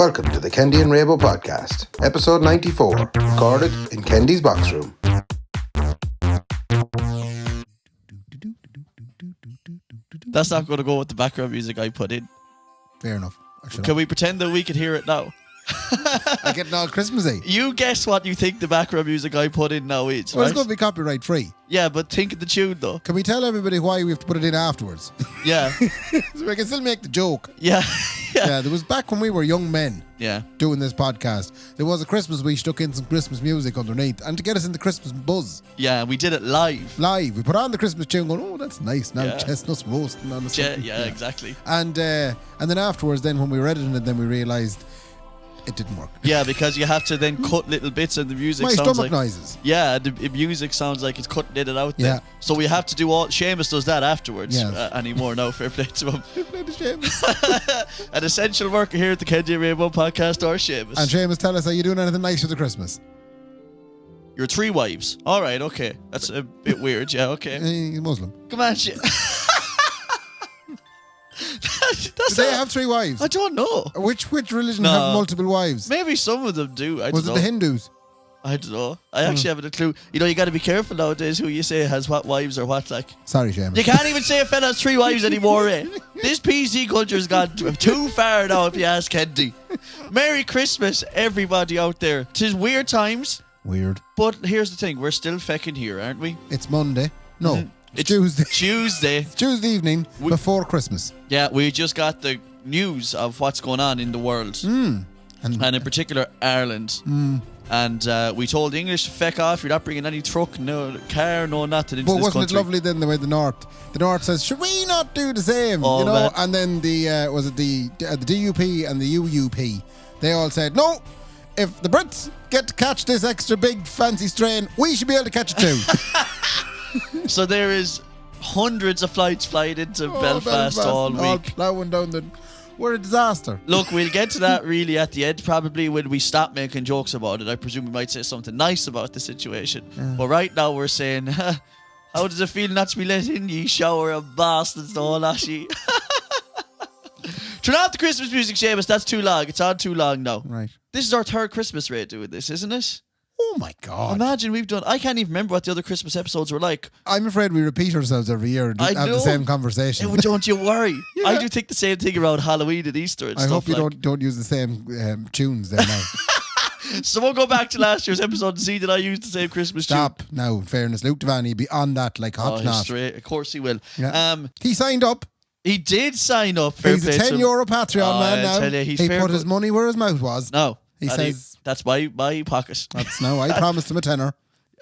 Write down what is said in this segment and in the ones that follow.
Welcome to the Kendy and Raybo podcast, episode 94, recorded in Kendy's box room. That's not going to go with the background music I put in. Fair enough. Can we pretend that we can hear it now? I get it all Christmassy. You guess what you think the background music I put in now is, Well, right? it's going to be copyright free. Yeah, but think of the tune though. Can we tell everybody why we have to put it in afterwards? Yeah. So we can still make the joke. Yeah. Yeah, there was back when we were young men doing this podcast, there was a Christmas we stuck in some Christmas music underneath and to get us in the Christmas buzz. Yeah, we did it live. We put on the Christmas tune going, oh, that's nice. Now chestnuts roasting on the something. Yeah, exactly. And then afterwards, then when we were editing it, then we realised it didn't work. Yeah, because you have to then cut little bits and the music My sounds stomach like noises. Yeah, the music sounds like it's cutting it out there. Yeah. So we have to do all. Seamus does that afterwards. Yeah. Anymore now. Fair play to him. Fair play to Seamus. An essential worker here at the Kendy and Raybo podcast, or Seamus. And Seamus, tell us, are you doing anything nice for the Christmas? Your 3 wives. All right, okay. That's a bit weird. Yeah, okay. He's Muslim. Come on, shit. Do they have 3 wives? I don't know. Which religion have multiple wives? Maybe some of them do. Was it the Hindus? I don't know. I actually haven't a clue. You know, you got to be careful nowadays who you say has what wives or what, like. Sorry, Seamus. You can't even say a fella has 3 wives anymore, eh? This PC culture's gone too far now, if you ask Kendy. Merry Christmas, everybody out there. 'Tis weird times. Weird. But here's the thing. We're still fecking here, aren't we? It's Monday. No. It's Tuesday. Tuesday. It's Tuesday evening before Christmas. Yeah, we just got the news of what's going on in the world. And in particular, Ireland. And we told the English to feck off. You're not bringing any truck, no car, no nothing into this country. But wasn't it lovely then the way the North says, should we not do the same? Oh, you know? Man. And then the DUP and the UUP, they all said, no, if the Brits get to catch this extra big fancy strain, we should be able to catch it too. So there is hundreds of flights flying into Belfast all week. All plowing down we're a disaster. Look, we'll get to that really at the end, probably when we stop making jokes about it. I presume we might say something nice about the situation. But right now we're saying, how does it feel not to be let in, ye shower of bastards, the whole ashy? Turn off the Christmas music, Seamus. That's too long. It's on too long now. Right. This is our 3rd Christmas rate doing this, isn't it? Oh my God. Imagine I can't even remember what the other Christmas episodes were like. I'm afraid we repeat ourselves every year and have the same conversation. Don't you worry. Yeah. I do think the same thing around Halloween and Easter and I stuff. hope you don't use the same tunes there now. So we'll go back to last year's episode and see that I used the same Christmas tune. Stop now, in fairness. Luke Devaney be on that like hot knot. Straight. Of course he will. Yeah. He signed up. He did sign up. He's a €10 Patreon man now. He put his money where his mouth was. No. He says... That's my pocket. That's no, I promised him a tenner.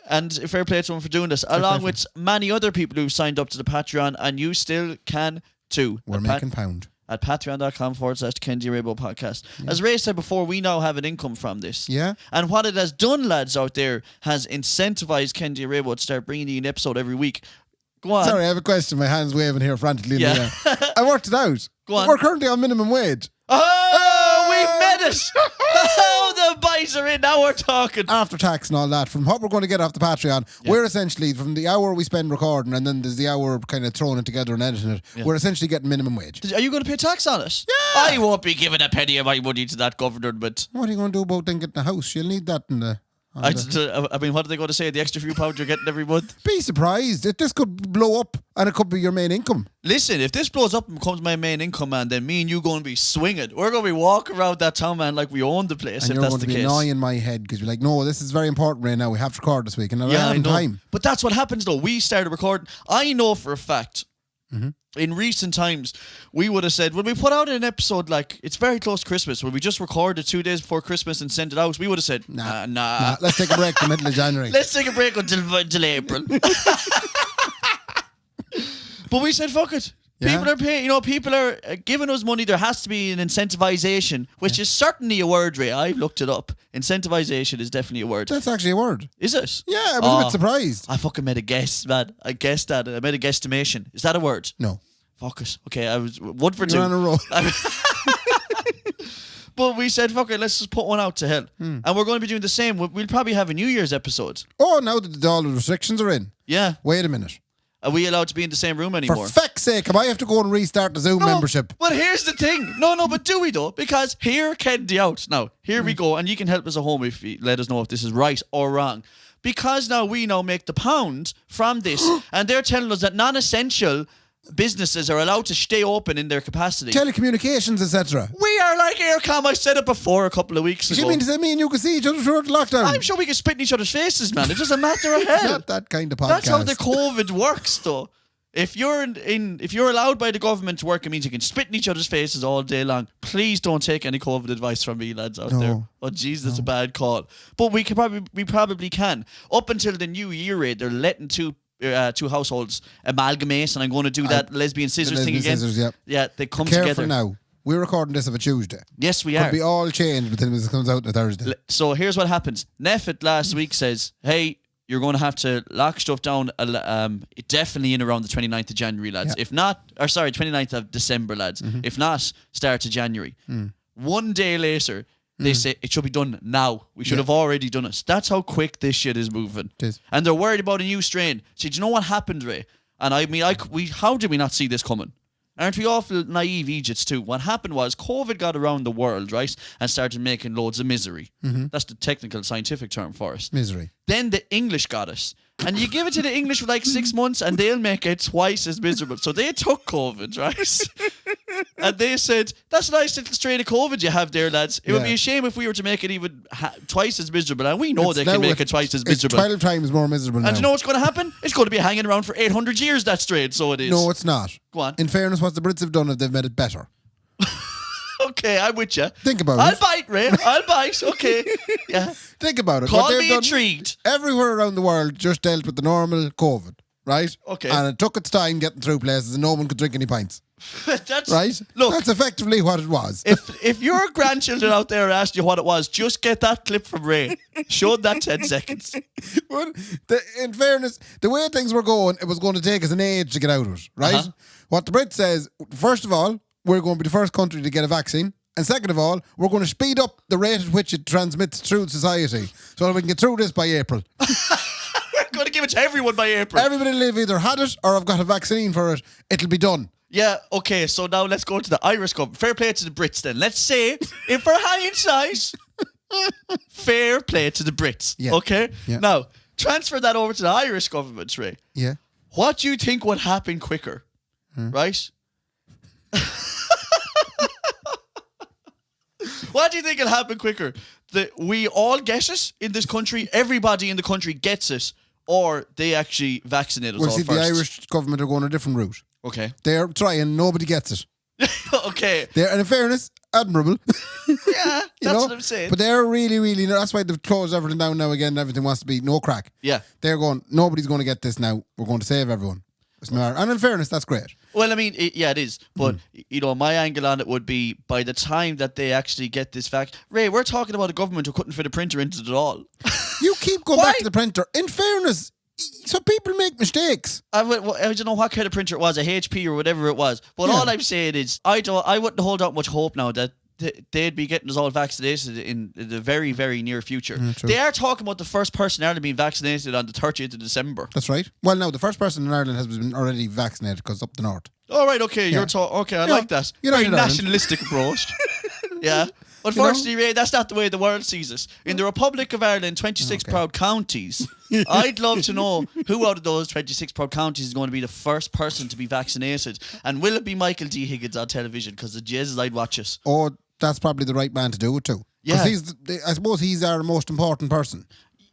And fair play to him for doing this, along with many other people who signed up to the Patreon, and you still can too. We're making pound. At patreon.com/Kendy Raybo podcast. Yeah. As Ray said before, we now have an income from this. Yeah. And what it has done, lads out there, has incentivized Kendy Raybo to start bringing you an episode every week. Go on. Sorry, I have a question. My hand's waving here frantically. Yeah. I worked it out. Go on. We're currently on minimum wage. Oh, we've met it. Oh, the boys are in. Now we're talking. After tax and all that, from what we're going to get off the Patreon, we're essentially, from the hour we spend recording and then there's the hour kind of throwing it together and editing it, we're essentially getting minimum wage. Are you going to pay tax on it? Yeah. I won't be giving a penny of my money to that government. What are you going to do about then getting a house? You'll need that in the... I mean, what are they going to say? The extra few pounds you're getting every month? Be surprised. This could blow up and it could be your main income. Listen, if this blows up and becomes my main income, man, then me and you going to be swinging. We're going to be walking around that town, man, like we own the place, and if that's the case. You're going to be gnawing my head because you're like, no, this is very important right now. We have to record this week. And I haven't time. But that's what happens, though. We started recording. I know for a fact, in recent times, we would have said, when we put out an episode like, it's very close to Christmas, when we just recorded 2 days before Christmas and sent it out, we would have said, nah. Let's take a break till middle of January. Let's take a break until April. But we said, fuck it. Yeah. People are paying, people are giving us money. There has to be an incentivization, which is certainly a word, Ray. I've looked it up. Incentivization is definitely a word. That's actually a word. Is it? Yeah, I was a bit surprised. I fucking made a guess, man. I guessed that. I made a guesstimation. Is that a word? No. Fuck it. Okay, I was 1 for 2. You're on a roll. But we said, fuck it, let's just put one out to hell. And we're going to be doing the same. We'll probably have a New Year's episode. Oh, now that all the restrictions are in. Yeah. Wait a minute. Are we allowed to be in the same room For anymore? feck's sake, I have to go and restart the Zoom membership. But here's the thing. No, but do we though? Because hear Kendy out. Now, here we go. And you can help us at home if you let us know if this is right or wrong. Because now we make the pound from this. And they're telling us that non-essential businesses are allowed to stay open in their capacity. Telecommunications, etc. We are like Aircom. I said it before a couple of weeks ago. You mean, does that mean you can see each other throughout the lockdown? I'm sure we can spit in each other's faces, man. It doesn't matter a hell. Not that kind of podcast. That's how the COVID works, though. If you're if you're allowed by the government to work, it means you can spit in each other's faces all day long. Please don't take any COVID advice from me, lads out there. Oh, jeez, that's a bad call. But we probably can. Up until the new year, they're letting two households amalgamate, and I'm going to do that lesbian scissors thing again. Scissors, yeah, they come Careful together. now. We're recording this of a Tuesday. Yes, we Could are. be all changed until it comes out on a Thursday. So here's what happens. Neffet last week says, hey, you're going to have to lock stuff down definitely in around the 29th of January, lads. Yeah. If not, 29th of December, lads. If not, start of January. 1 day later, they say it should be done now. We should have already done it. That's how quick this shit is moving. It is. And they're worried about a new strain. So do you know what happened, Ray? And I mean, how did we not see this coming? Aren't we awful naive Egypts too? What happened was COVID got around the world, right? And started making loads of misery. That's the technical scientific term for it. Misery. Then the English got us. And you give it to the English for like 6 months and they'll make it twice as miserable. So they took COVID, right? And they said, that's a nice little strain of COVID you have there, lads. It would be a shame if we were to make it even twice as miserable. And we know they can make it twice as miserable. It's 12 times more miserable now. And you know what's going to happen? It's going to be hanging around for 800 years, that strain. So it is. No, it's not. Go on. In fairness, what the Brits have done is they've made it better. Okay, I'm with you. Think about I'll it. bite, Ray. I'll bite. Okay. Yeah. Think about it. Call What they've me done intrigued. everywhere around the world just dealt with the normal COVID, right? Okay. And it took its time getting through places and no one could drink any pints, That's right? Look, That's effectively what it was. if your grandchildren out there asked you what it was, just get that clip from Ray. Show them that 10 seconds. Well, in fairness, the way things were going, it was going to take us an age to get out of it, right? What the Brits says, first of all, we're going to be the first country to get a vaccine. And second of all, we're going to speed up the rate at which it transmits through society so that we can get through this by April. We're going to give it to everyone by April. Everybody will have either had it or have got a vaccine for it. It'll be done. Yeah, okay, so now let's go to the Irish government. Fair play to the Brits then. Let's say, if we're hindsight, fair play to the Brits, okay? Yeah. Now, transfer that over to the Irish government, Ray. Yeah. What do you think would happen quicker, right? What do you think will happen quicker? That we all get it in this country, everybody in the country gets it, or they actually vaccinate us Well, all see, first? the Irish government are going a different route. Okay. They're trying, nobody gets it. Okay. And in fairness, admirable. Yeah, that's what I'm saying. But they're really, really, that's why they've closed everything down now again. Everything wants to be no crack. Yeah. They're going, nobody's going to get this now. We're going to save everyone. And in fairness, that's great. Well, I mean, it is. But, my angle on it would be by the time that they actually get this fact. Ray, we're talking about a government who couldn't fit a printer into it at all. You keep going back to the printer. In fairness, so people make mistakes. I don't know what kind of printer it was, a HP or whatever it was. But all I'm saying is, I wouldn't hold out much hope now that they'd be getting us all vaccinated in the very, very near future. They are talking about the first person in Ireland being vaccinated on the 30th of December. That's right. Well, no, the first person in Ireland has been already vaccinated because up the north. All right, okay, you're okay. I like that. Very nationalistic approach. Yeah. Unfortunately, Ray, that's not the way the world sees us. In the Republic of Ireland, 26 proud counties, I'd love to know who out of those 26 proud counties is going to be the first person to be vaccinated. And will it be Michael D. Higgins on television? Because the Jesus, I'd watch it. Oh, that's probably the right man to do it too. Yeah. Because I suppose he's our most important person.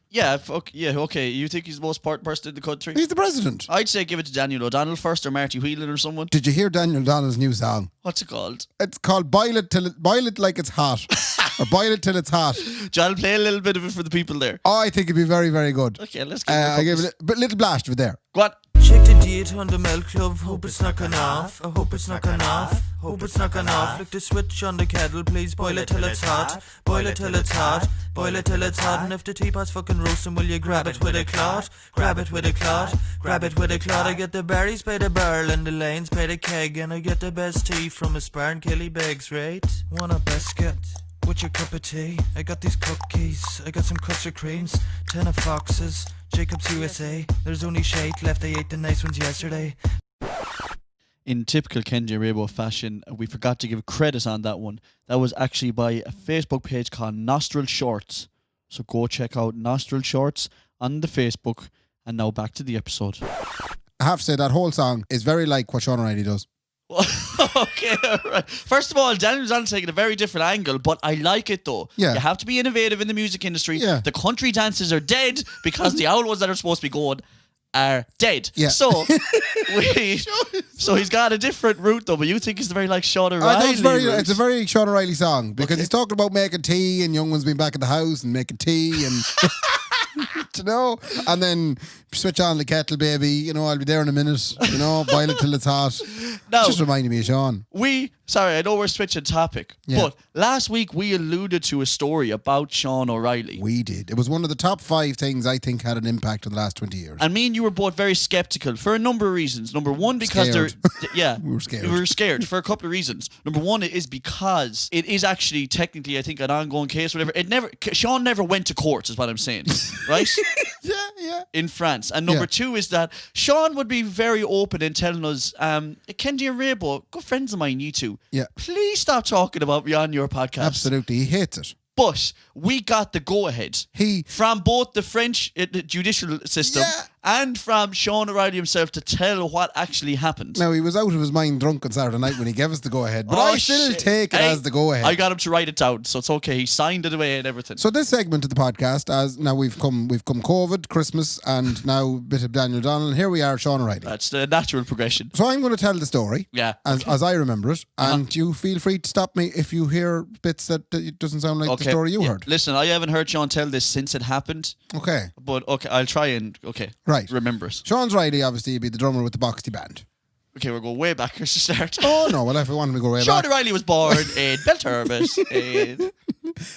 Yeah, okay. You think he's the most important person in the country? He's the president. I'd say give it to Daniel O'Donnell first, or Marty Whelan or someone. Did you hear Daniel O'Donnell's new song? What's it called? It's called Boil It Like It's Hot. Or Boil It Till It's Hot. John, play a little bit of it for the people there. Oh, I think it'd be very, very good. Okay, let's give I gave it a little blast of it there. Go on. Check the date on the milk club, hope it's not gone off. I hope it's not gone off. Hope it's not gone off. Flick the switch on the kettle, please boil it till it's hot. Boil it till it's hot. Boil it till it's hot. And if the teapot's fucking roasting, will you grab it with a clot? Grab it with a clot. Grab it with a clot. I get the berries by the barrel and the lanes by the keg. And I get the best tea from a Sparn Killy Begs, right? Want a biscuit with your cup of tea? I got these cookies, I got some custard creams, 10 of foxes, Jacob's USA. There's only shite left, I ate the nice ones yesterday. In typical Kendy and Raybo fashion, we forgot to give credit on that one. That was actually by a Facebook page called Nostril Shorts. So go check out Nostril Shorts on the Facebook. And now back to the episode. I have to say that whole song is very like what Sean O'Reilly does. Okay, right. First of all, Daniel's on taking a very different angle, but I like it though. Yeah. You have to be innovative in the music industry. Yeah. The country dances are dead because the old ones that are supposed to be going are dead. Yeah. So he's got a different route though, but you think it's very like Sean O'Reilly. I think it's a very Sean O'Reilly song because Okay. he's talking about making tea and young ones being back at the house and making tea and you know, and then switch on the kettle, baby. You know, I'll be there in a minute. You know, boil it till it's hot. No. Just reminding me of Sean. Sorry, I know we're switching topic, Yeah. but last week we alluded to a story about Sean O'Reilly. We did. It was one of the top 5 things I think had an impact in the last 20 years. And me and you were both very skeptical for a number of reasons. Number one, because Scared. we were scared for a couple of reasons. Number one is because it is actually technically, I think, an ongoing case. Whatever. Sean never went to court, is what I'm saying, right? Yeah. In France. And number two is that Sean would be very open in telling us, Kendy and Raybo, good friends of mine, you two. Yeah. Please stop talking about me on your podcast. Absolutely. He hates it. But we got the go-ahead from both the French judicial system and from Sean O'Reilly himself to tell what actually happened. Now, he was out of his mind drunk on Saturday night when he gave us the go-ahead, but I still take it as the go-ahead. I got him to write it down, so it's okay. He signed it away and everything. So this segment of the podcast, as now we've come COVID, Christmas, and now a bit of Daniel Donnell, and here we are, Sean O'Reilly. That's the natural progression. So I'm going to tell the story as I remember it, and you feel free to stop me if you hear bits that it doesn't sound like the story you heard. Listen, I haven't heard Sean tell this since it happened. Okay. But okay, I'll try and remember it. Sean's Riley, obviously, he'd be the drummer with the Boxty band. Okay, we're going way back here to start. Oh no, well if we want to go way Sean back. O'Reilly was born in Belturbis.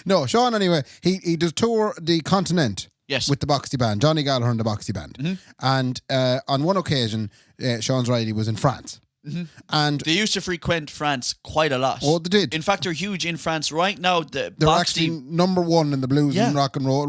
No, Sean anyway, he does tour the continent. Yes. With the Boxty band, Johnny Gallagher and the Boxty band. Mm-hmm. And on one occasion, Sean's Riley was in France. Mm-hmm. And they used to frequent France quite a lot. Oh, they did. In fact, they're huge in France right now. They're actually number one in the blues and rock and roll,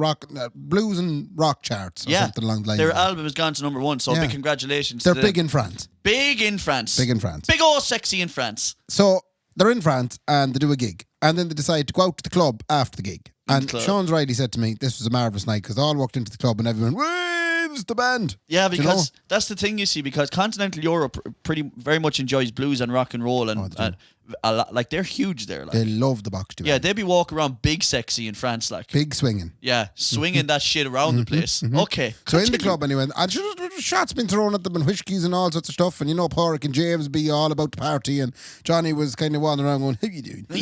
blues and rock charts or something along the lines. Their album has gone to number one, so big congratulations. They're big in France. Big in France. Big in France. Big old sexy in France. So they're in France and they do a gig, and then they decide to go out to the club after the gig. And Sean's Riley said to me, "This was a marvellous night because they all walked into the club and everyone waves the band." Yeah, because that's the thing, you see, because continental Europe very much enjoys blues and rock and roll, and a lot, like they're huge there. Like. They love the Boxty band. Yeah, they'd be walking around big sexy in France, like big swinging. Yeah, swinging that shit around the place. Okay, so in the club anyway, and shots been thrown at them and whiskies and all sorts of stuff, and you know, Porrick and James be all about the party, and Johnny was kind of wandering around going, "How you doing? Where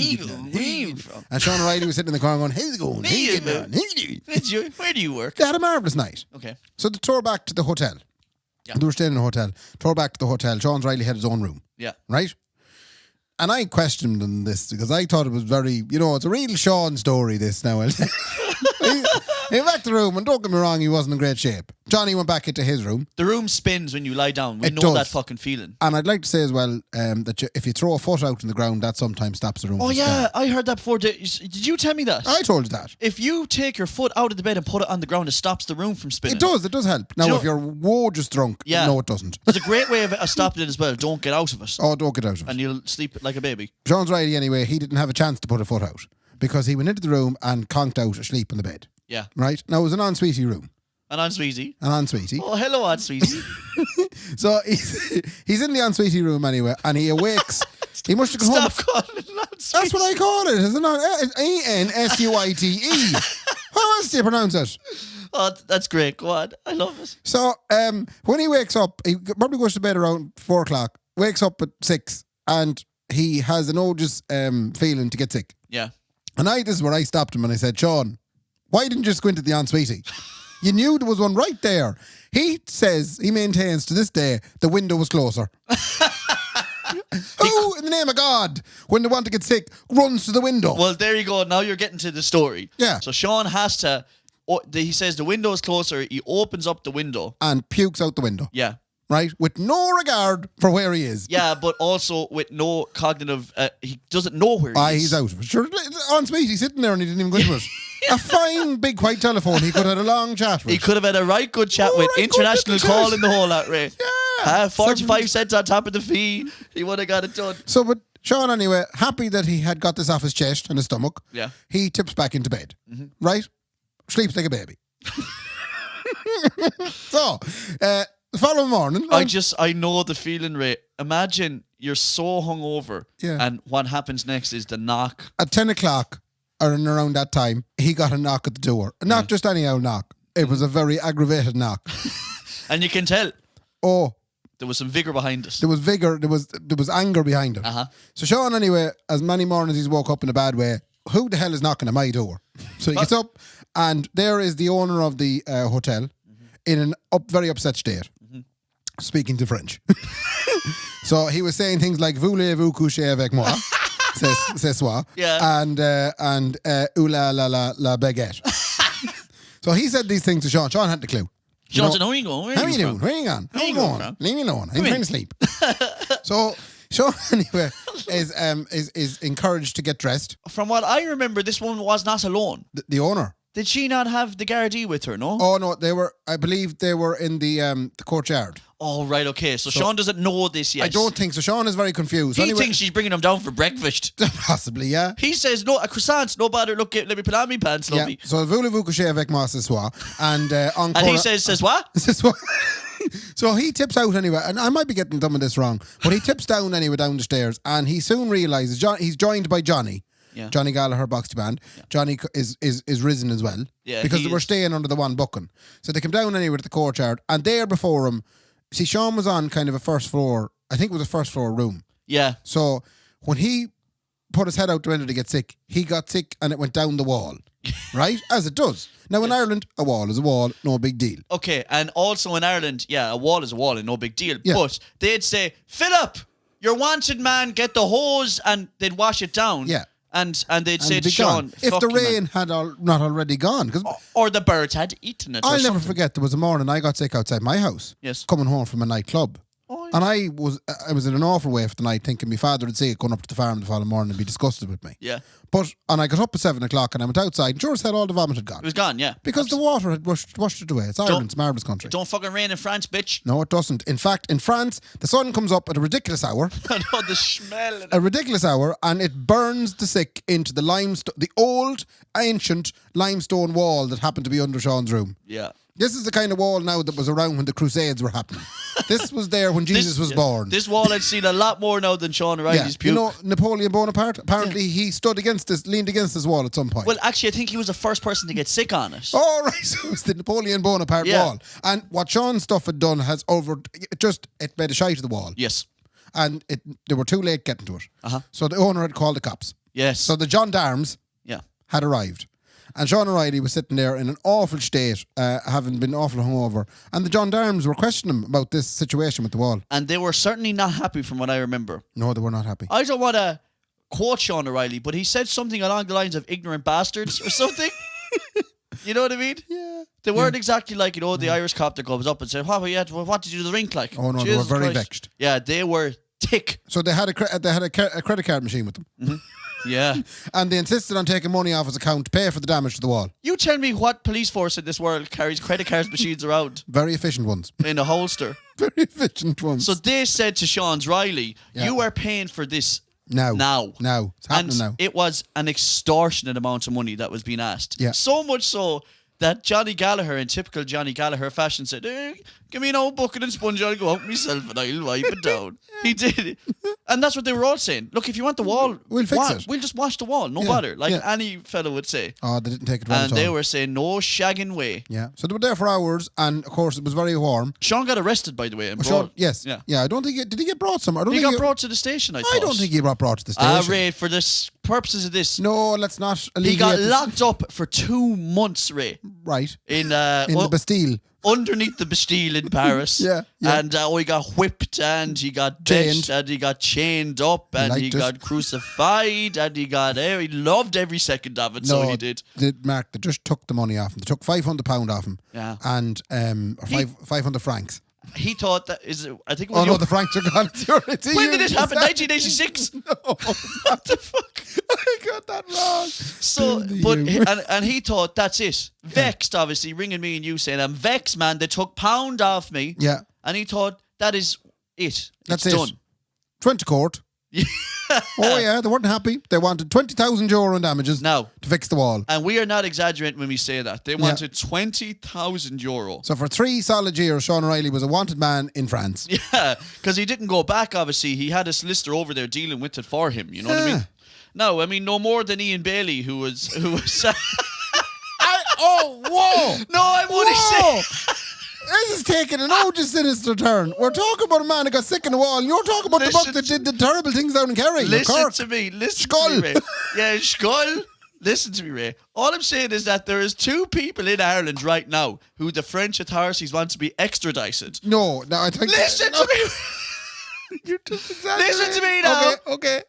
you from?" And Sean O'Reilly was sitting in the corner going, "How's it going? How you getting on? How you doing? Where do you work?" They had a marvellous night. Okay. So the tour back to the hotel. Yeah. They were staying in a hotel. Tour back to the hotel. Sean Riley had his own room. Yeah. Right? And I questioned him this because I thought it was very, it's a real Sean story, this now. He went back to the room, and don't get me wrong, he wasn't in great shape. Johnny went back into his room. The room spins when you lie down. We know that fucking feeling. And I'd like to say as well that if you throw a foot out on the ground, that sometimes stops the room. Oh yeah, I heard that before. Did you tell me that? I told you that. If you take your foot out of the bed and put it on the ground, it stops the room from spinning. It does help. Now, if you're just drunk, no, it doesn't. There's a great way of stopping it as well. Don't get out of it. Oh, don't get out of it. And you'll sleep like a baby. Sean's Riley, anyway, he didn't have a chance to put a foot out because he went into the room and conked out asleep in the bed. Yeah. Right? Now, it was an en-suite room. An en-suite. Oh, hello, en-suite. So he's in the en-suite room anyway, and he awakes. He must have gone home. Stop calling it en-suite. That's what I call it, isn't it? E-N-S-U-I-T-E. How else do you pronounce it? Oh, that's great. Go on. I love it. So when he wakes up, he probably goes to bed around 4 o'clock, wakes up at 6, and he has an odious feeling to get sick. Yeah. And this is where I stopped him and I said, "Sean, why didn't you just go into the en-suite? You knew there was one right there." He maintains to this day, the window was closer. Who, in the name of God, when they want to get sick, runs to the window? Well, there you go. Now you're getting to the story. Yeah. So Sean has to, he says the window is closer. He opens up the window. And pukes out the window. Yeah. Right? With no regard for where he is. Yeah, but also with no cognitive, he doesn't know where he is. He's out of it. Sure, en-suite, he's sitting there and he didn't even go into it. A fine big white telephone. He could have had a long chat with. He could have had a right good chat with. right, International good call chat. in the whole lot, Ray. Yeah. 45 cents on top of the fee. He would have got it done. So, but Sean, anyway, happy that he had got this off his chest and his stomach. Yeah. He tips back into bed. Right? Sleeps like a baby. So, the following morning. I know the feeling, Ray. Imagine you're so hungover, Yeah. and what happens next is the knock. At 10 o'clock, or around that time, he got a knock at the door. Not just any old knock. It was a very aggravated knock. And you can tell Oh, there was some vigour behind it. there was vigor, there was anger behind it. Uh-huh. So Sean, anyway, as many mornings he's woke up in a bad way, who the hell is knocking at my door? So he gets up, and there is the owner of the hotel in an very upset state, speaking to French. So he was saying things like "Voulez-vous coucher avec moi?" c'est soir. Yeah. And "Ooh la la la la baguette." So he said these things to Sean. Sean had the clue. Sean said, how are you going? How are you doing? Where are you going? How are you going, going? bro? Leave me alone. I'm trying to sleep. So Sean, anyway, is encouraged to get dressed. From what I remember, this woman was not alone. The owner. Did she not have the Gardaí with her, no? Oh no, they were. I believe they were in the courtyard. Oh, right, okay. So Sean doesn't know this yet. I don't think so. Sean is very confused. He Anyway, thinks she's bringing him down for breakfast. possibly, yeah. He says, no, a croissant, no bother, look, let me put on my pants, Yeah. lovey. So voulez-vous coucher avec moi ce soir? And And he says what? This what? So he tips out anyway, and I might be getting some of this wrong, but he tips down anyway down the stairs, and he soon realises he's joined by Johnny. Yeah. Johnny Gallagher, Boxty Band. Yeah. Johnny is risen as well. Yeah, because he they were is. staying under the one booking. So they come down anyway to the courtyard, and there before him, see, Sean was on kind of a first floor, I think it was a first floor room. Yeah. So when he put his head out the window to get sick, he got sick and it went down the wall. Right? As it does. Now in Ireland, a wall is a wall, no big deal. Okay, and also in Ireland, yeah, a wall is a wall and no big deal. Yeah. But they'd say, Philip, you're wanted, man, get the hose, and they'd wash it down. Yeah. And they'd say And to be gone. Sean, If "Fuck the you, man." rain had not already gone, because Or the birds had eaten it. or I'll never something. forget there was a morning I got sick outside my house. Yes. Coming home from a nightclub. Oh, And I was in an awful way for the night, thinking my father would see it going up to the farm the following morning and be disgusted with me. Yeah. And I got up at 7 o'clock and I went outside and sure as hell all the vomit had gone. It was gone, yeah. Because the water had washed it away. It's Ireland, it's a marvellous country. Don't fucking rain in France, bitch. No, it doesn't. In fact, in France, the sun comes up at a ridiculous hour. I know the smell. A ridiculous hour, and it burns the sick into the limestone, the old, ancient limestone wall that happened to be under Sean's room. Yeah. This is the kind of wall now that was around when the Crusades were happening. This was there when Jesus was born. This wall I'd seen a lot more now than Sean O'Reilly's puke. You know Napoleon Bonaparte? Apparently he leaned against this wall at some point. Well, actually, I think he was the first person to get sick on it. Oh, right. So it was the Napoleon Bonaparte Yeah. wall. And what Sean's stuff had done it made a shite of the wall. Yes. And they were too late getting to it. Uh-huh. So the owner had called the cops. Yes. So the gendarmes yeah. had arrived. And Sean O'Reilly was sitting there in an awful state, having been awful hungover. And the gendarmes were questioning him about this situation with the wall. And they were certainly not happy from what I remember. No, they were not happy. I don't want to quote Sean O'Reilly, but he said something along the lines of ignorant bastards or something. You know what I mean? Yeah. They weren't exactly like, the Irish cop that comes up and said, what did you do the rink like? Oh, no, Jesus they were very Christ. vexed. Yeah, they were tick. So they had a credit card machine with them. Yeah. And they insisted on taking money off his account to pay for the damage to the wall. You tell me what police force in this world carries credit card machines around Very efficient ones. in a holster. Very efficient ones. So they said to Sean's Riley, Yeah. you are paying for this Now. It's happening and now. it was an extortionate amount of money that was being asked. Yeah. So much so that Johnny Gallagher, in typical Johnny Gallagher fashion, said, give me no bucket and sponge, I'll go out myself and I'll wipe it down. He did. And that's what they were all saying. Look, if you want the wall, We'll fix it. We'll just wash the wall, no Yeah, bother. Like yeah. any fellow would say. Oh, they didn't take advantage And of they it. were saying, no shagging way. Yeah. So they were there for hours, and of course it was very warm. Sean got arrested, by the way. And Sean, brought, yes. Yeah. I don't think did he get brought somewhere? I don't He think got brought to the station, I thought. I don't think he got brought to the station. Ray, for the purposes of this, No, let's not he alleviate got this. locked up for 2 months, Ray, Right. in the Bastille. underneath the Bastille in Paris. Yeah. And he got whipped, and he got Chained. benched, and he got chained up, and he liked it. got crucified, and he loved every second of it, so he did. Mark, they just took the money off him. They took £500 off him. Yeah. And or 500 francs. He thought that I think it was Oh no, the francs are gone. when did it happen? 1986? No. What the fuck? I got that wrong. So, but and he thought that's it. Vexed, obviously, ringing me and you saying, "I'm vexed, man. They took pound off me." Yeah. And he thought that is it. That's it's it. done. Went to court. Oh yeah, they weren't happy. They wanted €20,000 in damages Now, to fix the wall. and we are not exaggerating when we say that. They wanted €20,000. So for 3 solid years, Sean O'Reilly was a wanted man in France. Yeah, because he didn't go back, obviously. He had a solicitor over there dealing with it for him. You know what I mean? No, I mean, no more than Ian Bailey, who was Whoa! No, I'm only saying. This is taking an old sinister turn. We're talking about a man who got sick in the wall, and you're talking about the buck that did the terrible things down in Kerry. Listen to me, Ray. Yeah, Skull. Listen to me, Ray. All I'm saying is that there is 2 people in Ireland right now who the French authorities want to be extradited. No, I think... Listen to me. You're just exaggerating. Listen to me now. Okay.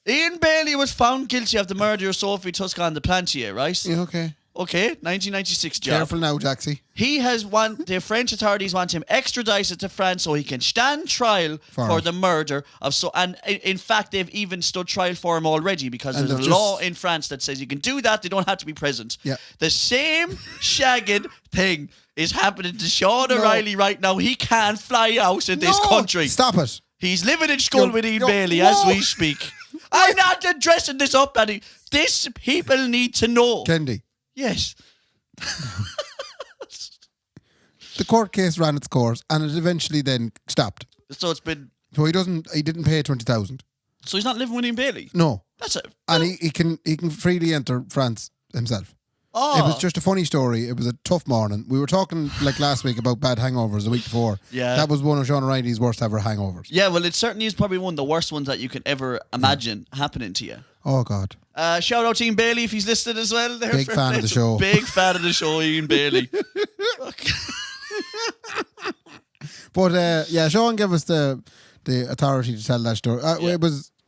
Ian Bailey was found guilty of the murder of Sophie Tuscan de Plantier, right? Yeah, okay. Okay, 1996 job. Careful now, Jaxie. He has the French authorities want him extradited to France so he can stand trial for the murder of and in fact they've even stood trial for him already because there's a law in France that says you can do that, they don't have to be present. Yeah. The same shagging thing is happening to Sean O'Reilly right now. He can't fly out in this country. Stop it. He's living in Skull with Ian Bailey as we speak. I'm not dressing this up, Eddie. This people need to know. Kendy. Yes. The court case ran its course and it eventually then stopped. So it's been. So he didn't pay 20,000. So he's not living with Ian Bailey? No. That's it. And he can freely enter France himself. Oh. It was just a funny story. It was a tough morning. We were talking like last week about bad hangovers the week before. Yeah. That was one of Sean O'Reilly's worst ever hangovers. Yeah, well, it certainly is probably one of the worst ones that you can ever imagine happening to you. Oh, God. Shout out to Ian Bailey if he's listed as well. Big fan of the show. Big fan of the show, Ian Bailey. But, Sean gave us the authority to tell that story.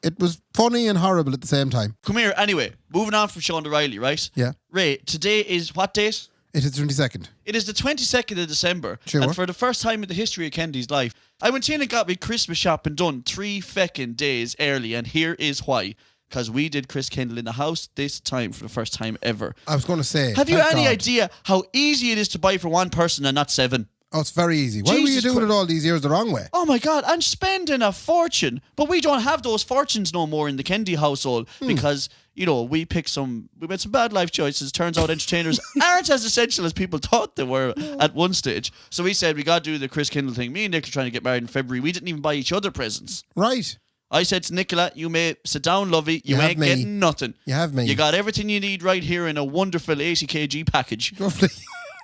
It was funny and horrible at the same time. Come here, anyway. Moving on from Sean O'Reilly, right? Yeah. Ray, today is what date? It is 22nd. It is the 22nd of December. Sure. And for the first time in the history of Kendy's life, I went in and got me Christmas shopping done 3 feckin' days early. And here is why. Because we did Chris Kendall in the house this time for the first time ever. I was going to say. Have you any idea how easy it is to buy for one person and not 7? Oh, it's very easy. Why were you doing it all these years the wrong way? Oh my God, I'm spending a fortune. But we don't have those fortunes no more in the Kendy household because, we made some bad life choices. Turns out entertainers aren't as essential as people thought they were at one stage. So we said we got to do the Chris Kendall thing. Me and Nick are trying to get married in February. We didn't even buy each other presents. Right. I said to Nicola, you may sit down, lovey. You ain't getting nothing. You have me. You got everything you need right here in a wonderful 80 kg package. Lovely.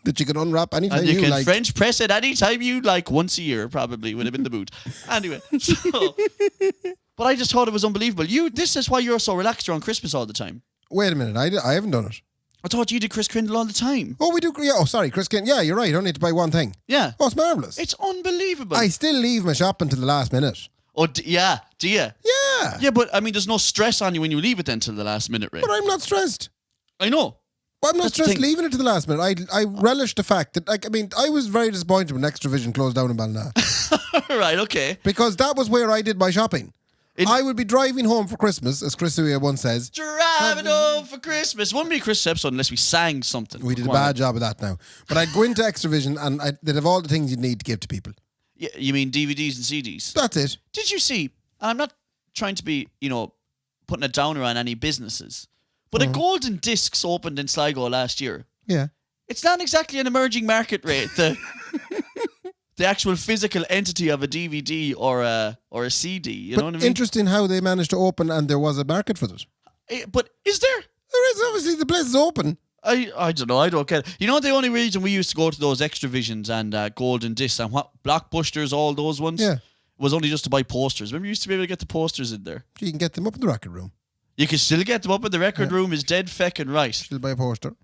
That you can unwrap anytime and you can like. French press it anytime you like, once a year probably would have been the mood. Anyway, but I just thought it was unbelievable. This is why you're so relaxed around Christmas all the time. Wait a minute, I haven't done it. I thought you did Chris Kendall all the time. Oh, we do. Yeah. Oh, sorry, Chris Kendall. Yeah, you're right. I only need to buy one thing. Yeah. Oh, it's marvellous. It's unbelievable. I still leave my shop until the last minute. Oh, yeah. Do you? Yeah. Yeah, but I mean, there's no stress on you when you leave it then till the last minute, Ray. But I'm not stressed. I know. Well, I'm not stressed leaving it to the last minute. I relish the fact that, I was very disappointed when Extra Vision closed down in Ballina. Right, okay. Because that was where I did my shopping. I would be driving home for Christmas, as Chris Uia once says. Driving home for Christmas. Wouldn't be a Christmas episode unless we sang something. We did a bad job of that now. But I'd go into Extra Vision and they'd have all the things you'd need to give to people. Yeah, you mean DVDs and CDs? That's it. Did you see, and I'm not trying to be, putting a downer on any businesses, but a Golden Discs opened in Sligo last year. Yeah. It's not exactly an emerging market rate. The actual physical entity of a DVD or a CD. You know what I mean? Interesting how they managed to open and there was a market for it. But is there? There is, obviously. The place is open. I don't know. I don't get it. The only reason we used to go to those Extra Visions and Golden Discs and Blockbusters, all those ones, was only just to buy posters. Remember, you used to be able to get the posters in there. You can get them up in the record room. You can still get them up in the record room. Is dead feckin' right. Still buy a poster.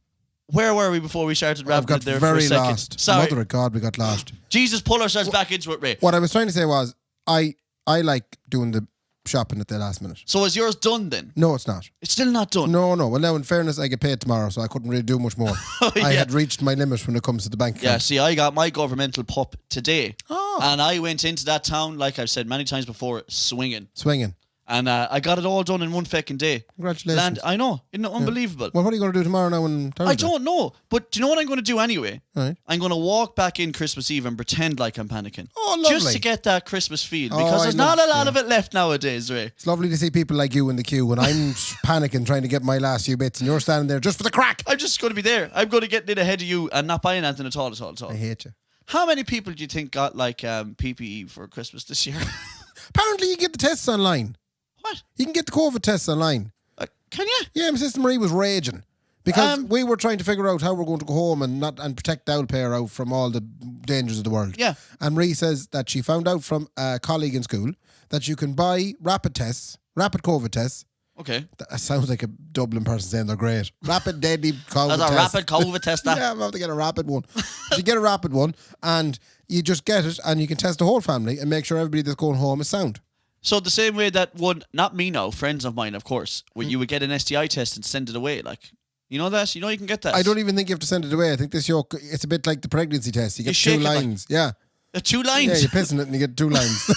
Where were we before we started wrapping it there very for a second? lost. Sorry. Mother of God, we got lost. Jesus, pull ourselves back into it, Ray. What I was trying to say was, I like doing the shopping at the last minute. So is yours done then? No, it's not. It's still not done? No. Well, now, in fairness, I get paid tomorrow, so I couldn't really do much more. I had reached my limit when it comes to the bank account. Yeah, see, I got my governmental pup today. Oh. And I went into that town, like I've said many times before, swinging. Swinging. And I got it all done in one fucking day. Congratulations. I know. Isn't it unbelievable? Well, what are you going to do tomorrow now on Thursday? I don't know. But do you know what I'm going to do anyway? Right. I'm going to walk back in Christmas Eve and pretend like I'm panicking. Oh, lovely. Just to get that Christmas feel. Oh, Because there's not a lot yeah. of it left nowadays, Ray. It's lovely to see people like you in the queue when I'm panicking trying to get my last few bits and you're standing there just for the crack. I'm just going to be there. I'm going to get in ahead of you and not buying anything at all. I hate you. How many people do you think got like PPE for Christmas this year? Apparently you get the tests online. What? You can get the COVID tests online. Can you? Yeah, my sister Marie was raging because we were trying to figure out how we're going to go home and protect the old pair out from all the dangers of the world. Yeah. And Marie says that she found out from a colleague in school that you can buy rapid COVID tests. Okay. That sounds like a Dublin person saying they're great. Rapid deadly COVID That's a test. rapid COVID test. That. Yeah, I'm about to get a rapid one. You get a rapid one and you just get it and you can test the whole family and make sure everybody that's going home is sound. So the same way that one, not me now, friends of mine, of course, where you would get an STI test and send it away. Like, you know that? You know you can get that. I don't even think you have to send it away. I think it's a bit like the pregnancy test. You get shake two it like- lines. Yeah. 2 Yeah, lines. you're pissing it and you get 2 lines.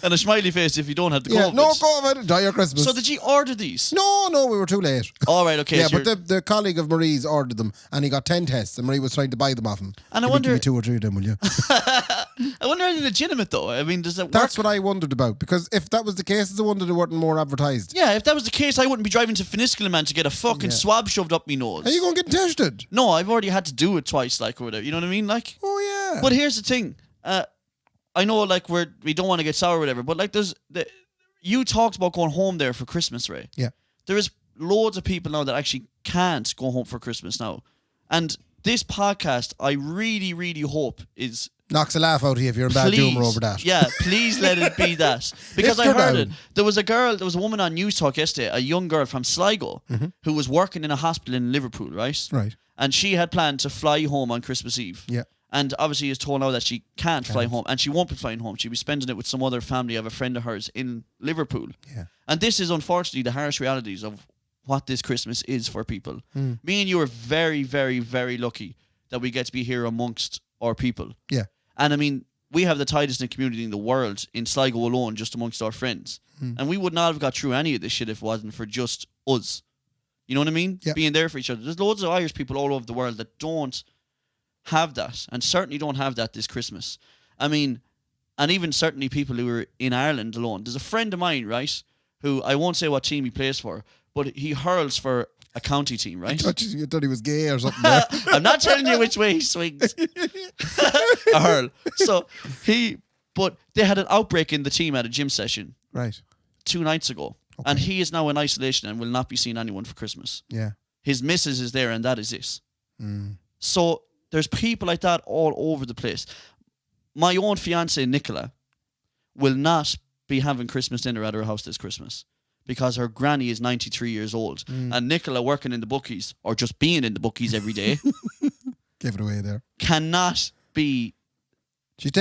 And a smiley face if you don't have the Yeah, COVID. no COVID, die your Christmas. So did you order these? No, we were too late. All right, okay. Yeah, so but the colleague of Marie's ordered them and he got 10 tests and Marie was trying to buy them off him. And I Give wonder- me 2 or 3 of them, will you? I wonder are they legitimate though? I mean, does it work? That's what I wondered about because if that was the case, it's a wonder they weren't more advertised. Yeah, if that was the case, I wouldn't be driving to Finiscalaman to get a fucking swab shoved up my nose. Are you going to get tested? No, I've already had to do it twice, like, or whatever. You know what I mean? Like, Oh, yeah. but here's the thing. I know, like, we don't want to get sour or whatever, but, like, you talked about going home there for Christmas, Ray. Yeah. There is loads of people now that actually can't go home for Christmas now. And this podcast, I really, really hope is... Knocks a laugh out of you if you're in bad humour over that. Yeah, please let it be that. Because Lift I her heard down. it. There was a woman on News Talk yesterday, a young girl from Sligo, who was working in a hospital in Liverpool, right? Right. And she had planned to fly home on Christmas Eve. Yeah. And obviously is told now that she can't fly home, and she won't be flying home. She'll be spending it with some other family of a friend of hers in Liverpool. Yeah. And this is unfortunately the harsh realities of what this Christmas is for people. Me and you are very, very, very lucky that we get to be here amongst our people. Yeah. And I mean, we have the tightest knit community in the world in Sligo alone, just amongst our friends. And we would not have got through any of this shit if it wasn't for just us. You know what I mean? Yeah. Being there for each other. There's loads of Irish people all over the world that don't have that, and certainly don't have that this Christmas. I mean, and even certainly people who are in Ireland alone. There's a friend of mine, right, who I won't say what team he plays for, but he hurls for a county team, right? You thought he was gay or something there. I'm not telling you which way he swings. A hurl. So but they had an outbreak in the team at a gym session Right. 2 nights ago. Okay. And he is now in isolation and will not be seeing anyone for Christmas. Yeah. His missus is there and that is it. So there's people like that all over the place. My own fiancée, Nicola, will not be having Christmas dinner at her house this Christmas because her granny is 93 years old. And Nicola, working in the bookies, or just being in the bookies every day, Give it away there. cannot be... She's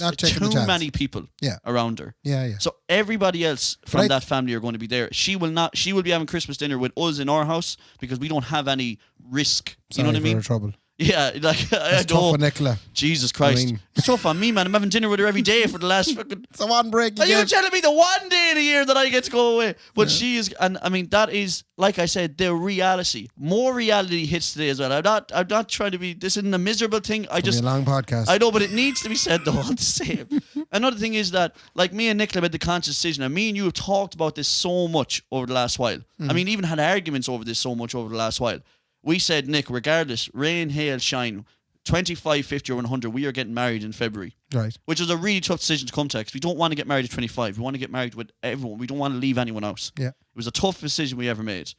not taking the too chance. many people Yeah. around her. Yeah, yeah. So everybody else from Right. that family are going to be there. She will be having Christmas dinner with us in our house because we don't have any risk. Sorry You know what I for mean? her trouble. Yeah, like I It's tough know. for Nicola. Jesus Christ. I mean- It's tough on me, man. I'm having dinner with her every day for the last fucking... It's a one break Are you get. telling me the one day of the year that I get to go away? But she is... And I mean, that is, like I said, the reality. More reality hits today as well. I'm not trying to be... This isn't a miserable thing. I It's just... gonna be a long podcast. I know, but it needs to be said though, all the same. Another thing is that, like, me and Nicola made the conscious decision, and me and you have talked about this so much over the last while. I mean, even had arguments over this so much over the last while. We said, Nick, regardless, rain, hail, shine, 25, 50 or 100, we are getting married in February. Right. Which is a really tough decision to come to, because we don't want to get married at 25. We want to get married with everyone. We don't want to leave anyone out. Yeah. It was a tough decision we ever made.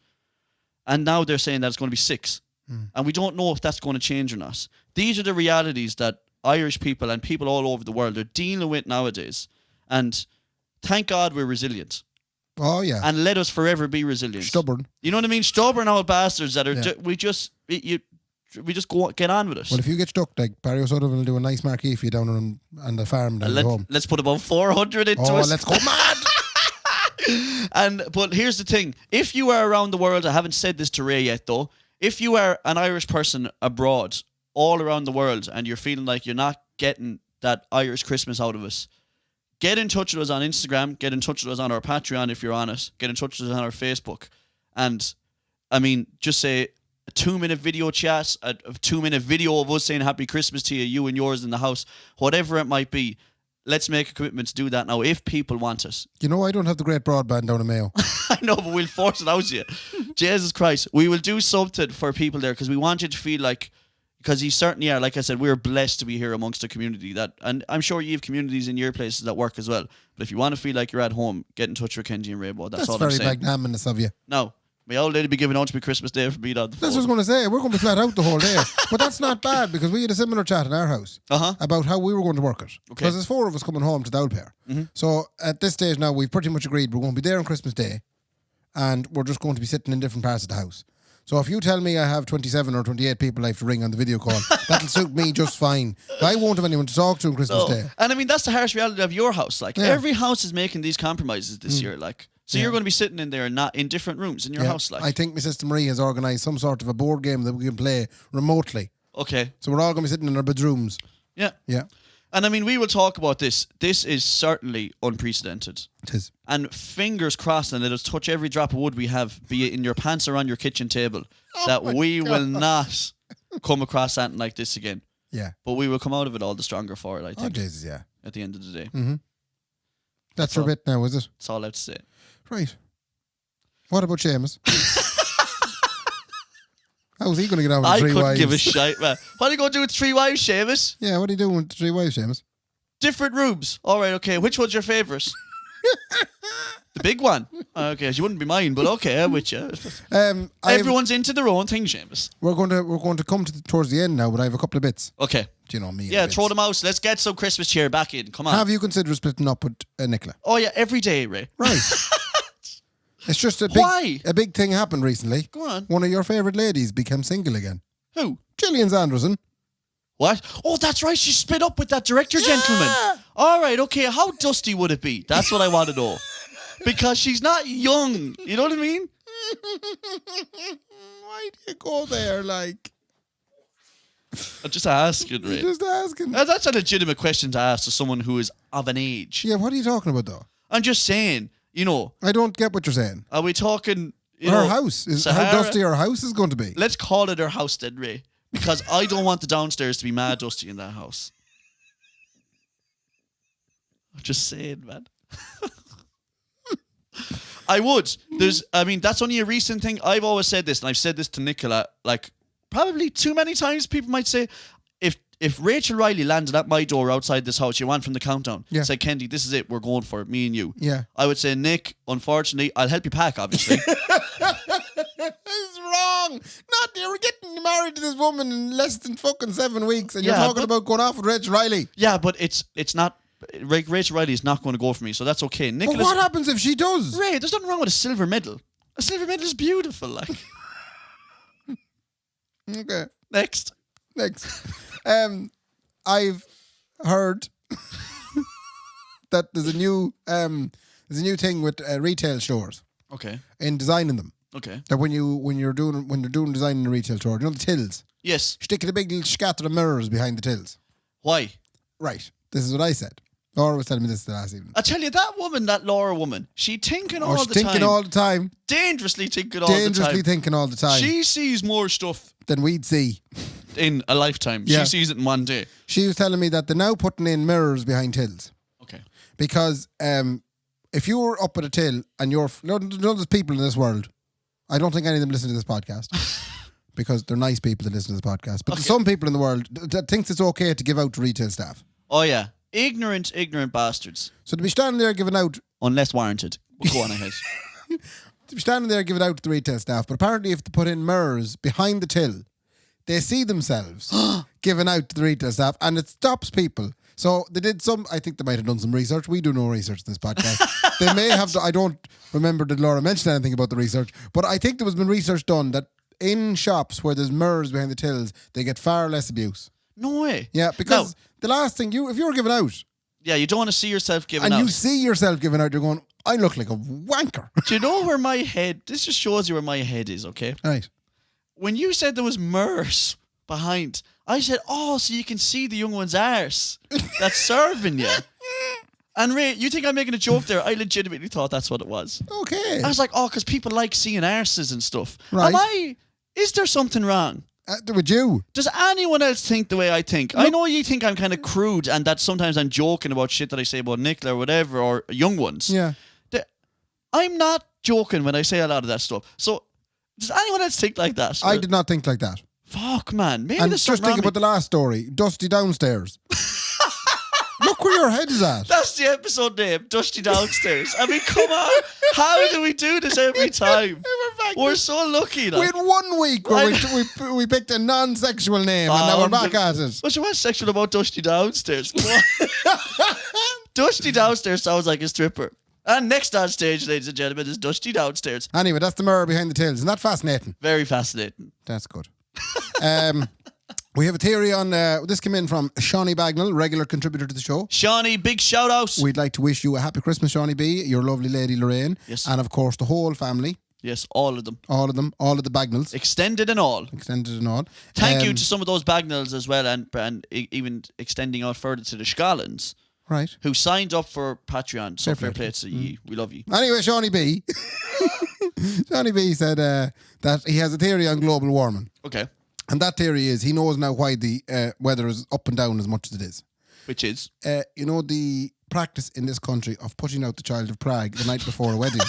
And now they're saying that it's going to be 6. And we don't know if that's going to change or not. These are the realities that Irish people and people all over the world are dealing with nowadays. And thank God we're resilient. Oh, yeah. And let us forever be resilient. Stubborn. You know what I mean? Stubborn old bastards that are... Yeah. we just get on with it. Well, if you get stuck, like Barry O'Sullivan will do a nice marquee for you down on the farm down at home. Let's put about 400 into Oh, it. let's go mad! But here's the thing. If you are around the world, I haven't said this to Ray yet though, if you are an Irish person abroad, all around the world, and you're feeling like you're not getting that Irish Christmas out of us, get in touch with us on Instagram. Get in touch with us on our Patreon if you're on it. Get in touch with us on our Facebook. And, I mean, just say a 2-minute video chat, a 2-minute video of us saying Happy Christmas to you, you and yours in the house, whatever it might be. Let's make a commitment to do that now if people want it. You know, I don't have the great broadband down in Mayo. I know, but we'll force it out to you. Jesus Christ. We will do something for people there because we want you to feel like, because you certainly are, like I said, we're blessed to be here amongst a community that, and I'm sure you have communities in your places that work as well. But if you want to feel like you're at home, get in touch with Kendy and Raybo. That's all I'm very saying. magnanimous of you. No. My old lady be giving out to me Christmas Day for being on the phone. That's what I was going to say. We're going to be flat out the whole day. But that's not bad because we had a similar chat in our house about how we were going to work it. Because there's 4 of us coming home to the old pair. So at this stage now, we've pretty much agreed we're going to be there on Christmas Day and we're just going to be sitting in different parts of the house. So if you tell me I have 27 or 28 people I have to ring on the video call, that'll suit me just fine. I won't have anyone to talk to on Christmas Day. And I mean, that's the harsh reality of your house. Like, every house is making these compromises this year. Like, so you're going to be sitting in there and not in different rooms in your house. Like, I think my sister Marie has organised some sort of a board game that we can play remotely. Okay. So we're all going to be sitting in our bedrooms. Yeah. Yeah. And I mean, we will talk about this. This is certainly unprecedented. It is. And fingers crossed, and let us touch every drop of wood we have, be it in your pants or on your kitchen table, that we will not come across something like this again. Yeah. But we will come out of it all the stronger for it, I think. Oh, Jesus, yeah. At the end of the day. Mm-hmm. That's your bit now, is it? That's all I have to say. Right. What about Seamus? How's he going to get out with I 3 couldn't wives? give a shite, man. What are you going to do with 3 wives, Seamus? Yeah, what are you doing with 3 wives, Seamus? Different rooms. All right, okay. Which one's your favourite? The big one. Okay, she wouldn't be mine, but okay, I'm with you. Everyone's into their own thing, Seamus. We're going to come towards the end now, but I have a couple of bits. Okay. Do you know me? Yeah, throw them out. Let's get some Christmas cheer back in. Come on. Have you considered splitting up with Nicola? Oh yeah, every day, Ray. Right. It's just a big thing happened recently. Go on. One of your favourite ladies became single again. Who? Gillian Sanderson. What? Oh, that's right. She split up with that director gentleman. All right, okay. How dusty would it be? That's what I want to know. Because she's not young. You know what I mean? Why do you go there, like? I'm just asking, Ray. Just asking. That's a legitimate question to ask to someone who is of an age. Yeah, what are you talking about, though? I'm just saying, you know. I don't get what you're saying. Are we talking... Her house. How dusty her house is going to be. Let's call it her house then, Ray. Because I don't want the downstairs to be mad dusty in that house. I'm just saying, man. I would. That's only a recent thing. I've always said this, and I've said this to Nicola, like, probably too many times. People might say, if Rachel Riley landed at my door outside this house, you want from the countdown, say, Kendy, this is it, we're going for it, me and you. Yeah. I would say, Nick, unfortunately, I'll help you pack, obviously. It's wrong. Not you're getting married to this woman in less than fucking 7 weeks, and you're talking about going off with Rachel Riley. Yeah, but it's not. Rachel Riley is not going to go for me, so that's okay. But what happens if she does? Ray, there's nothing wrong with a silver medal. A silver medal is beautiful, like. Okay. Next. I've heard that there's a new thing with retail stores. Okay. In designing them. Okay. That when you're doing design in a retail store, you know the tills. Yes. Sticking a big little scatter of mirrors behind the tills. Why? Right. This is what I said. Laura was telling me this the last evening. I tell you, that Laura woman, she thinking all the time. Thinking all the time. Dangerously thinking all the time. Dangerously thinking all the time. She sees more stuff than we'd see in a lifetime. Yeah. She sees it in one day. She was telling me that they're now putting in mirrors behind tills. Okay. Because if you were up at a till and there's people in this world, I don't think any of them listen to this podcast. Because they're nice people that listen to this podcast. But there's some people in the world that thinks it's okay to give out to retail staff. Oh, yeah. Ignorant bastards. So to be standing there giving out... Unless warranted. We'll go on ahead. To be standing there giving out to the retail staff, but apparently if they put in mirrors behind the till, they see themselves giving out to the retail staff, and it stops people. So they did I think they might have done some research. We do no research in this podcast. They may have, I don't remember that Laura mentioned anything about the research, but I think there has been research done that in shops where there's mirrors behind the tills, they get far less abuse. No way. Yeah, because the last thing if you're giving out. Yeah, you don't want to see yourself giving out. And you see yourself giving out, you're going, I look like a wanker. Do you know where my head, this just shows you where my head is, okay? Right. When you said there was mirrors behind, I said, oh, so you can see the young one's arse that's serving you. And Ray, you think I'm making a joke there? I legitimately thought that's what it was. Okay. I was like, because people like seeing arses and stuff. Right. Is there something wrong? With you. Does anyone else think the way I think? I know you think I'm kind of crude and that sometimes I'm joking about shit that I say about Nicola or whatever, or young ones. Yeah. I'm not joking when I say a lot of that stuff. So, does anyone else think like that? I did not think like that. Fuck, man. Maybe And there's just something think wrong about the last story. Dusty downstairs. Look where your head is at. That's the episode name, Dusty Downstairs. I mean, come on. How do we do this every time? We're so lucky. We had 1 week where we picked a non-sexual name and now we're back at it. What's sexual about Dusty Downstairs? Dusty Downstairs sounds like a stripper. And next on stage, ladies and gentlemen, is Dusty Downstairs. Anyway, that's the mirror behind the tails. Isn't that fascinating? Very fascinating. That's good. We have a theory on, this came in from Shawnee Bagnall, regular contributor to the show. Shawnee, big shout out. We'd like to wish you a happy Christmas, Shawnee B, your lovely lady Lorraine. Yes. And of course the whole family. Yes, all of them. All of them, all of the Bagnalls. Extended and all. Extended and all. Thank you to some of those Bagnalls as well, and even extending out further to the Scallans. Right. Who signed up for Patreon. So fair play to you. We love you. Anyway, Shawnee B. Shawnee B said that he has a theory on global warming. Okay. And that theory is he knows now why the weather is up and down as much as it is. Which is? You know, the practice in this country of putting out the child of Prague the night before a wedding.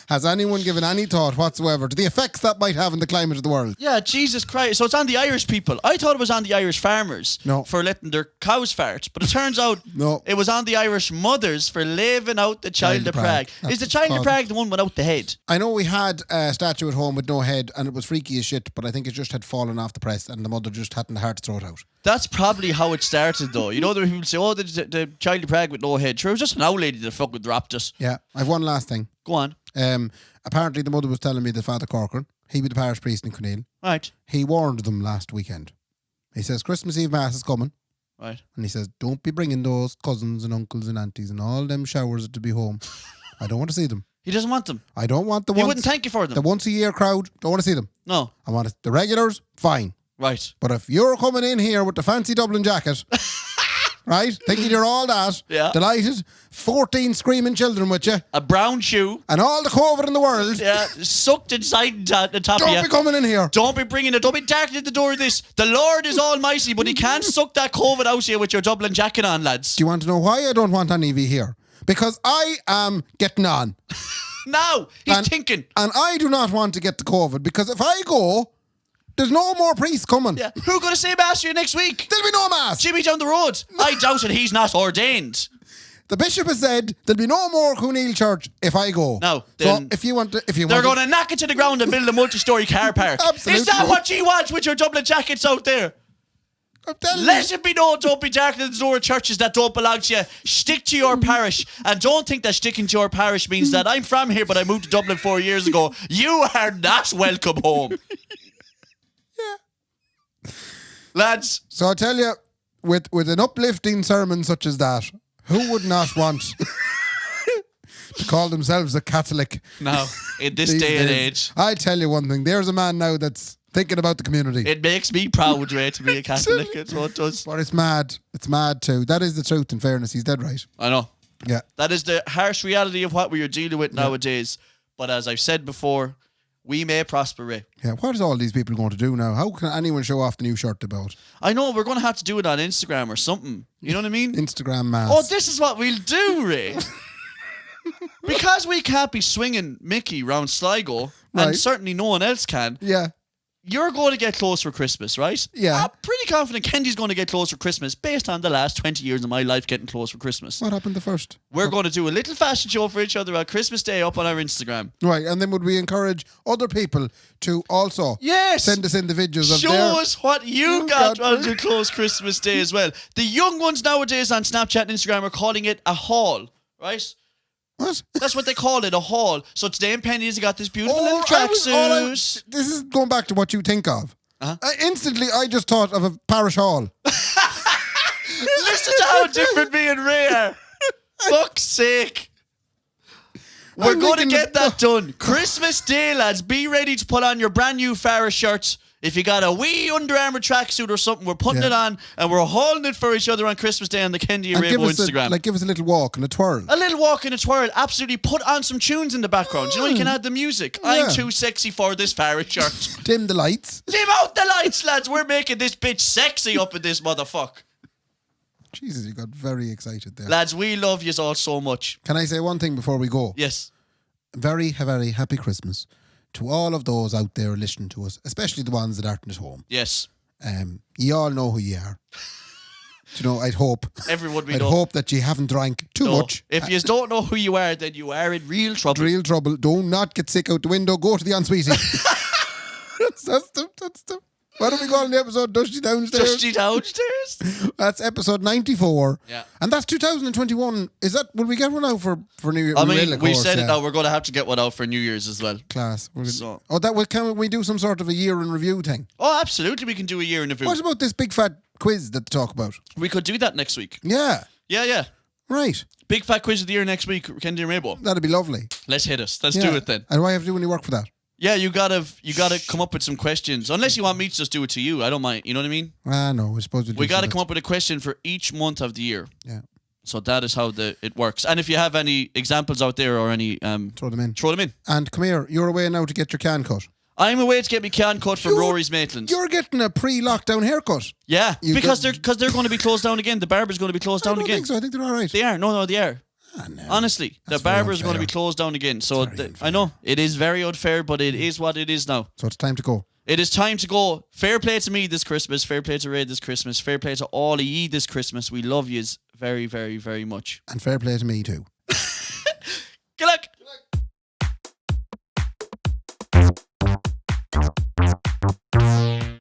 Has anyone given any thought whatsoever to the effects that might have on the climate of the world? Yeah, Jesus Christ. So it's on the Irish people. I thought it was on the Irish farmers for letting their cows fart. But it turns out it was on the Irish mothers for leaving out the child of Prague. Is the child of Prague the one without the head? I know we had a statue at home with no head and it was freaky as shit, but I think it just had fallen off the press and the mother just hadn't the heart to throw it out. That's probably how it started, though. You know, there were people say, the child of Prague with no head. Sure, it was just an old lady that fucking dropped it. Yeah, I've one last thing. Go on. Apparently the mother was telling me that Father Corcoran, he was the parish priest in Connell. Right. He warned them last weekend. He says Christmas Eve Mass is coming. Right. And he says, don't be bringing those cousins and uncles and aunties and all them showers to be home. I don't want to see them. He doesn't want them. I don't want the ones. He wouldn't thank you for them. The once a year crowd, don't want to see them. No. I want the regulars, fine. Right. But if you're coming in here with the fancy Dublin jacket, right, thinking you're all that, delighted, 14 screaming children with you, a brown shoe, and all the COVID in the world, sucked inside the top of you. Don't be coming in here. Don't be bringing it. Don't be darkening the door of this. The Lord is almighty, but he can't suck that COVID out of you with your Dublin jacket on, lads. Do you want to know why I don't want any of you here? Because I am getting on. Now, he's thinking. And I do not want to get the COVID, because if I go, there's no more priests coming. Yeah. Who's going to say mass for you next week? There'll be no mass. Jimmy down the road. I doubt it. He's not ordained. The bishop has said there'll be no more Cooneil Church if I go. No. So if you want they're going to knock it to the ground and build a multi-story car park. Absolutely. Is that what you want with your Dublin jackets out there? Let it be known, don't be darkening the door of churches that don't belong to you. Stick to your parish. And don't think that sticking to your parish means that I'm from here but I moved to Dublin 4 years ago. You are not welcome home. Lads. So I tell you, with an uplifting sermon such as that, who would not want to call themselves a Catholic? No, in this day and age. I tell you one thing, there's a man now that's thinking about the community. It makes me proud, Ray, to be a Catholic. It's what it does. But it's mad. It's mad too. That is the truth, in fairness. He's dead right. I know. Yeah. That is the harsh reality of what we are dealing with nowadays. But as I've said before, we may prosper, Ray. Yeah, what is all these people going to do now? How can anyone show off the new shirt they bought? I know, we're going to have to do it on Instagram or something. You know what I mean? Instagram mass. Oh, this is what we'll do, Ray. Because we can't be swinging Mickey round Sligo, and certainly no one else can. Yeah. You're going to get close for Christmas, right? Yeah. I'm pretty confident Kendy's going to get close for Christmas based on the last 20 years of my life getting close for Christmas. What happened the first? We're going to do a little fashion show for each other on Christmas Day up on our Instagram. Right, and then would we encourage other people to also send us in the videos of Show us what you got on your close Christmas Day as well. The young ones nowadays on Snapchat and Instagram are calling it a haul, right? What? That's what they call it, a haul. So today in Penny's got this beautiful little tracksuit. This is going back to what you think of. Instantly, I just thought of a parish hall. Listen to how different me and Ray are. Fuck's sake. We're going to get that done. Christmas Day, lads. Be ready to put on your brand new Farah shirts. If you got a wee Under Armour tracksuit or something, we're putting it on and we're holding it for each other on Christmas Day on the Kendy and Raybo Instagram. Give us a little walk and a twirl. A little walk and a twirl. Absolutely. Put on some tunes in the background. You know, you can add the music. Yeah. I'm too sexy for this far at church. Dim the lights. Dim out the lights, lads. We're making this bitch sexy up in this motherfucker. Jesus, you got very excited there. Lads, we love yous all so much. Can I say one thing before we go? Yes. Very, very happy Christmas to all of those out there listening to us, especially the ones that aren't at home. Yes. You all know who you are. You know, I'd hope. Everyone we I'd know. hope that you haven't drank too much. If you don't know who you are, then you are in real trouble. Real trouble. Do not get sick out the window. Go to the ensuite. That's the. What are we calling the episode? Dusty Downstairs? Dusty Downstairs? That's episode 94. Yeah. And that's 2021. Is that, will we get one out for New Year? I mean, will, of we've course, said it now. We're going to have to get one out for New Year's as well. Class. So. Can we do some sort of a year in review thing? Oh, absolutely. We can do a year in review. What about this big fat quiz that they talk about? We could do that next week. Yeah. Yeah. Right. Big fat quiz of the year next week, Kendy and Raybo. That'd be lovely. Let's hit us. Let's do it then. And do I have to do any work for that? Yeah, you gotta come up with some questions. Unless you want me to just do it to you, I don't mind. You know what I mean? No, I suppose We gotta come up with a question for each month of the year. Yeah. So that is how it works. And if you have any examples out there or any throw them in. Throw them in. And come here, you're away now to get your can cut. I'm away to get my can cut from Rory's Maitlands. You're getting a pre-lockdown haircut. Yeah, because they're going to be closed down again. The barber's going to be closed down again. I think so. I think they're all right. They are. No, they are. No. Honestly, the barber's going to be closed down again. So I know it is very unfair, but it is what it is now. So it's time to go. It is time to go. Fair play to me this Christmas. Fair play to Ray this Christmas. Fair play to all of ye this Christmas. We love yous very, very, very much. And fair play to me too.